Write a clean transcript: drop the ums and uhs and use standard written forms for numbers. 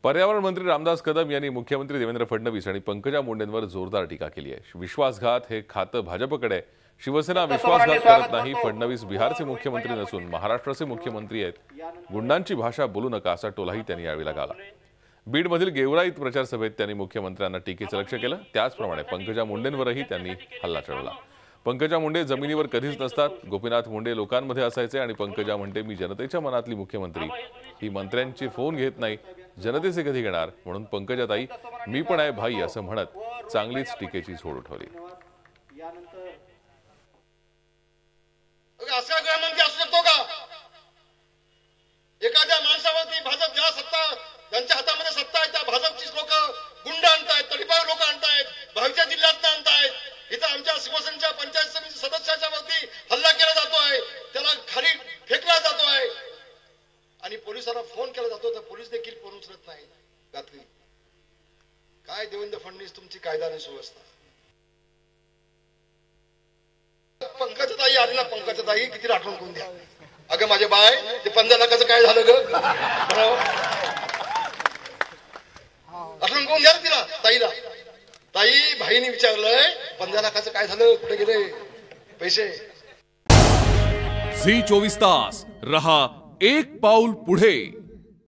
पर्यावरण मंत्री रामदास कदम यांनी मुख्यमंत्री देवेंद्र फडणवीस आणि पंकजा मुंडेंवर जोरदार टीका केली आहे। विश्वासघात हे खातं भाजपकडे आहे। शिवसेना विश्वासघात करत नाही। फडणवीस बिहारचे मुख्यमंत्री नसून महाराष्ट्राचे मुख्यमंत्री आहेत। गुंडांची भाषा बोलू नका असा टोलाही त्यांनी यावेळी लगावला। बीडमधील गेवराईत प्रचार सभेत त्यांनी मुख्यमंत्र्यांना टीकेचं लक्ष्य केलं। त्याचप्रमाणे पंकजा मुंडेंवरही त्यांनी हल्ला चढवला। पंकजा मुंडे जमिनीवर कधीच नसतात। गोपीनाथ मुंडे लोकांमध्ये असायचे आणि पंकजा मुंडे मी जनतेच्या मनातली मुख्यमंत्री, ही मंत्र्यांचे फोन घेत नाही, जनतेचे कधी घेणार, म्हणून पंकजाताई मी पण आहे भाई असं म्हणत चांगलीच टीकेची झोड उठवली। असा गृहमंत्री असू शकतो का? एखाद्या माणसावरती भाजप ज्या सत्ता त्यांच्या हातामध्ये सत्ता आहे त्या भाजपचीच लोक गुंड आणतायत, तडीपार लोक आणतायत, भाईच्या जिल्ह्यात आणतायत। इथं आमच्या शिवसेनेच्या पंचायत समिती सदस्याच्या वरती हल्ला केला जातोय, त्याला खाली फेकला जातोय आणि पोलिसांना फोन केला जातो तर पोलीस देखील फोन उचलत नाही। रात्री काय देवेंद्र फडणवीस तुमची कायदा आणि सुव्यवस्था? पंकजाताई आली ना, पंकजाताई किती आठवण करून द्या। अगं माझे बाय ते 15 लाखाचं काय झालं ग? आठवण करून द्या तिला, ताईला। ताई भाईने विचारलंय 15 लाखाचं काय झालं, कुठे गेले पैसे? झी 24 तास रहा एक पाऊल पुढे।